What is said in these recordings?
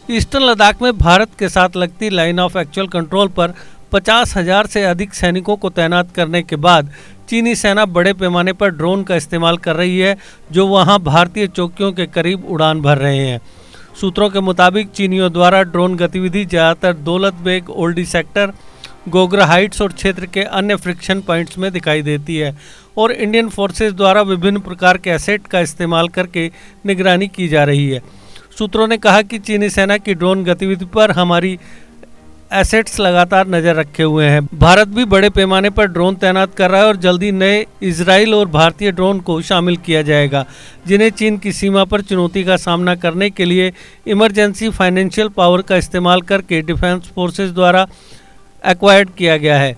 Eastern Ladakh में भारत के साथ लगती लाइन ऑफ एक्चुअल कंट्रोल पर 50,000 से अधिक सैनिकों को तैनात करने के बाद चीनी सेना बड़े पैमाने पर ड्रोन का इस्तेमाल कर रही है, जो वहां भारतीय चौकियों के करीब उड़ान भर रहे हैं। सूत्रों के मुताबिक चीनियों द्वारा ड्रोन गतिविधि ज़्यादातर दौलत बेग ओल्डी सेक्टर, गोगरा हाइट्स और क्षेत्र के अन्य फ्रिक्शन पॉइंट्स में दिखाई देती है और इंडियन फोर्सेस द्वारा विभिन्न प्रकार के एसेट का इस्तेमाल करके निगरानी की जा रही है। सूत्रों ने कहा कि चीनी सेना की ड्रोन गतिविधि पर हमारी एसेट्स लगातार नज़र रखे हुए हैं। भारत भी बड़े पैमाने पर ड्रोन तैनात कर रहा है और जल्दी नए इजराइल और भारतीय ड्रोन को शामिल किया जाएगा, जिन्हें चीन की सीमा पर चुनौती का सामना करने के लिए इमरजेंसी फाइनेंशियल पावर का इस्तेमाल करके डिफेंस फोर्सेस द्वारा एक्वायर्ड किया गया है।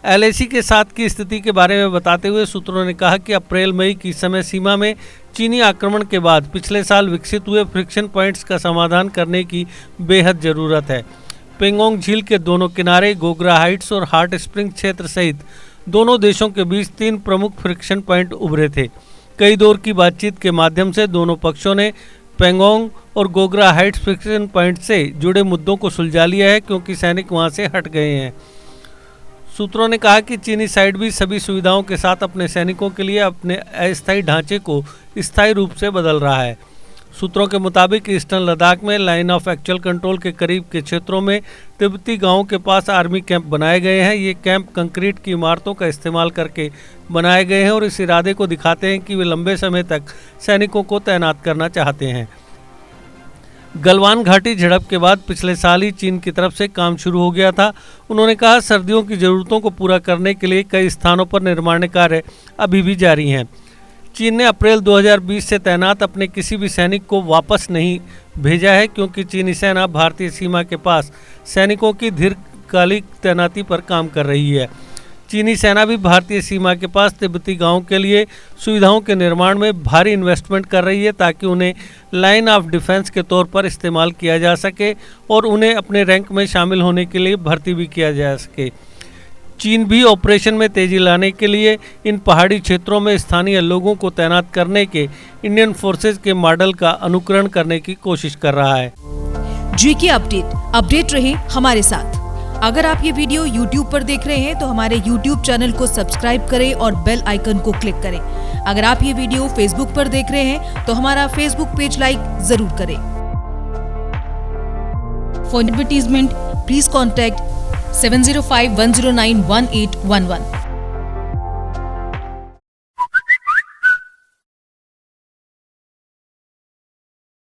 LAC के साथ की स्थिति के बारे में बताते हुए सूत्रों ने कहा कि अप्रैल मई की समय सीमा में चीनी आक्रमण के बाद पिछले साल विकसित हुए फ्रिक्शन पॉइंट्स का समाधान करने की बेहद ज़रूरत है। पेंगोंग झील के दोनों किनारे, गोगरा हाइट्स और हॉट स्प्रिंग क्षेत्र सहित दोनों देशों के बीच 3 प्रमुख फ्रिक्शन पॉइंट उभरे थे। कई दौर की बातचीत के माध्यम से दोनों पक्षों ने पेंगोंग और गोगरा हाइट्स फ्रिक्शन पॉइंट से जुड़े मुद्दों को सुलझा लिया है, क्योंकि सैनिक वहां से हट गए हैं। सूत्रों ने कहा कि चीनी साइड भी सभी सुविधाओं के साथ अपने सैनिकों के लिए अपने अस्थायी ढांचे को स्थायी रूप से बदल रहा है। सूत्रों के मुताबिक ईस्टर्न लद्दाख में लाइन ऑफ एक्चुअल कंट्रोल के करीब के क्षेत्रों में तिब्बती गांवों के पास आर्मी कैंप बनाए गए हैं। ये कैंप कंक्रीट की इमारतों का इस्तेमाल करके बनाए गए हैं और इस इरादे को दिखाते हैं कि वे लंबे समय तक सैनिकों को तैनात करना चाहते हैं। गलवान घाटी झड़प के बाद पिछले साल ही चीन की तरफ से काम शुरू हो गया था। उन्होंने कहा, सर्दियों की ज़रूरतों को पूरा करने के लिए कई स्थानों पर निर्माण कार्य अभी भी जारी हैं। चीन ने अप्रैल 2020 से तैनात अपने किसी भी सैनिक को वापस नहीं भेजा है, क्योंकि चीनी सेना भारतीय सीमा के पास सैनिकों की दीर्घकालिक तैनाती पर काम कर रही है। चीनी सेना भी भारतीय सीमा के पास तिब्बती गांवों के लिए सुविधाओं के निर्माण में भारी इन्वेस्टमेंट कर रही है, ताकि उन्हें लाइन ऑफ डिफेंस के तौर पर इस्तेमाल किया जा सके और उन्हें अपने रैंक में शामिल होने के लिए भर्ती भी किया जा सके। चीन भी ऑपरेशन में तेजी लाने के लिए इन पहाड़ी क्षेत्रों में स्थानीय लोगों को तैनात करने के इंडियन फोर्सेज के मॉडल का अनुकरण करने की कोशिश कर रहा है। GK अपडेट रहे हमारे साथ। अगर आप ये वीडियो YouTube पर देख रहे हैं तो हमारे YouTube चैनल को सब्सक्राइब करें और बेल आइकन को क्लिक करें। अगर आप ये वीडियो Facebook पर देख रहे हैं तो हमारा Facebook पेज लाइक जरूर करें। For advertisement please contact 705-109-1811।